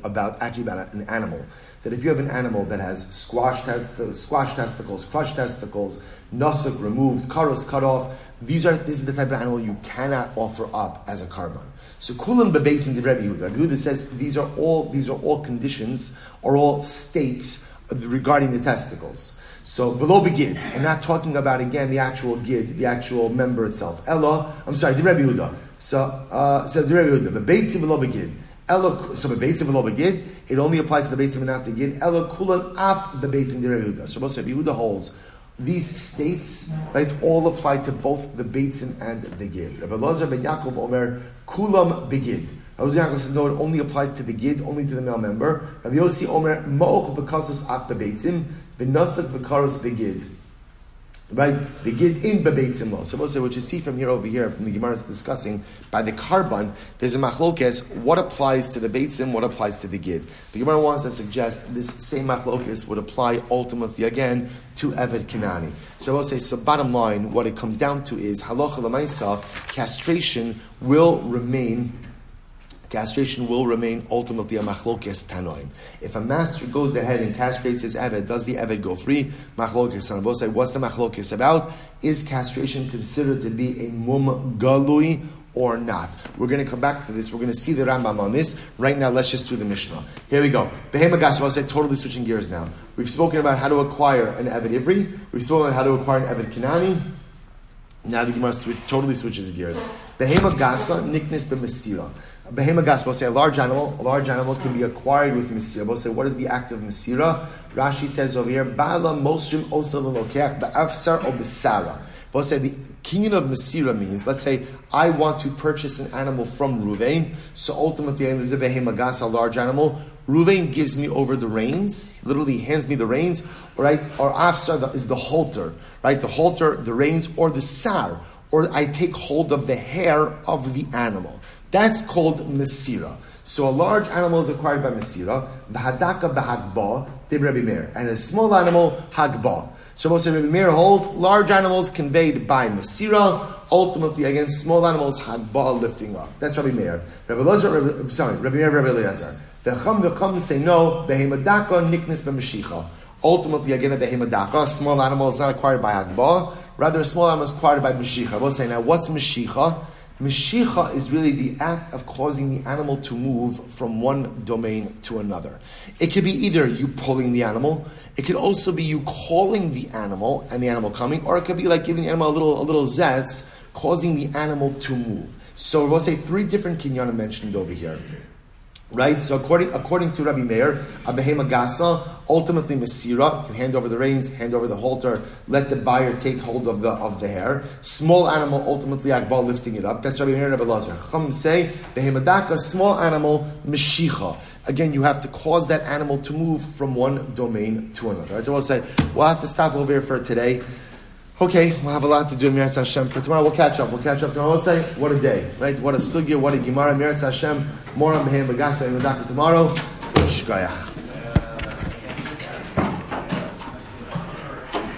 about an animal. That if you have an animal that has squashed testicles, crushed testicles, nasuk removed, karos cut off, this is the type of animal you cannot offer up as a karban. So kulam bebesim de Rabbi Yehuda. Rabbi Yehuda says these are all conditions, or all states regarding the testicles. So below begid, and not talking about again the actual gid, the actual member itself. Ella, I'm sorry, the Rabbi Yehuda. So the Rabbi Yehuda, the beitzim below begid. Ella, so the beitzim below begid, it only applies to the beitzim and not the gid. Ella kulan af the beitzim the Rabbi Yehuda. So Rabbi Yehuda holds these states, right, all apply to both the beitzim and the gid. Rabbi Lazar ben Yaakov Omer kulam begid. Rabbi Yaakov says no, it only applies to the gid, only to the male member. Rabbi Yossi Omer mo'och v'kasos af the beitzim. V'nosach v'karos begid, right? Begid in bebeitzim lo. So we'll say what you see from here over here, from the Gemara is discussing by the karban. There's a machlokes. What applies to the beitzim? What applies to the gid? The Gemara wants to suggest this same machlokes would apply ultimately again to Eved Kinani. So we'll say. So bottom line, what it comes down to is halacha l'maisa. Castration will remain ultimately a machlokes tanoim. If a master goes ahead and castrates his eved, does the eved go free? Machlokes. And we'll say, what's the machlokes about? Is castration considered to be a mum galui or not? We're going to come back to this. We're going to see the Rambam on this. Right now, let's just do the Mishnah. Here we go. Behema gas. I'll say totally switching gears now. We've spoken about how to acquire an eved ivri. We've spoken about how to acquire an eved kinani. Now the Gemara totally switches gears. Behema gasa niknis b'mesira. Behema gas, we'll say a large animal can be acquired with mesira. We'll say, what is the act of mesira? Rashi says over here, Ba'ala mosrim osa v'lokeach ba'afsar o b'sara. We'll say the kinyan of mesira means, let's say, I want to purchase an animal from Ruvain, so ultimately, there's a behema gas, a large animal. Ruvain gives me over the reins, literally hands me the reins, right? Or afsar is the halter, right? The halter, the reins, or the sar, or I take hold of the hair of the animal. That's called mesira. So a large animal is acquired by mesira, v'hadaka b'hagba, Rabbi Meir, and a small animal hagba. So Rabbi Meir holds large animals conveyed by Masira, ultimately against small animals Hagbah lifting up. That's Rabbi Meir. Rabbi Meir, Rabbi Eliezer. The Chum say no, Behemadaka niknis b'Mashicha. Ultimately, again, a behemadaka, small animal is not acquired by Hagbah, rather a small animal is acquired by Mashicha. We'll say now, what's Mashicha? Mashicha is really the act of causing the animal to move from one domain to another. It could be either you pulling the animal, it could also be you calling the animal and the animal coming, or it could be like giving the animal a little zetz, causing the animal to move. So we'll say 3 different kinyanim mentioned over here. Right? So according to Rabbi Meir, a behema gasa, ultimately Masira, you hand over the reins, hand over the halter, let the buyer take hold of the hair. Small animal, ultimately Hagbah lifting it up. That's Rabbi Meir and Rabbi Eliezer. Chum say, behema daka, small animal, Mashicha. Again, you have to cause that animal to move from one domain to another. Right? So we'll say, we'll have to stop over here for today. Okay, we'll have a lot to do in Meretz Hashem. For tomorrow, we'll catch up. Tomorrow, we'll say, what a day, right? What a sugya, what a gemara. Meretz Hashem, more on Behem Bagasa and Medaka tomorrow. Shkayach.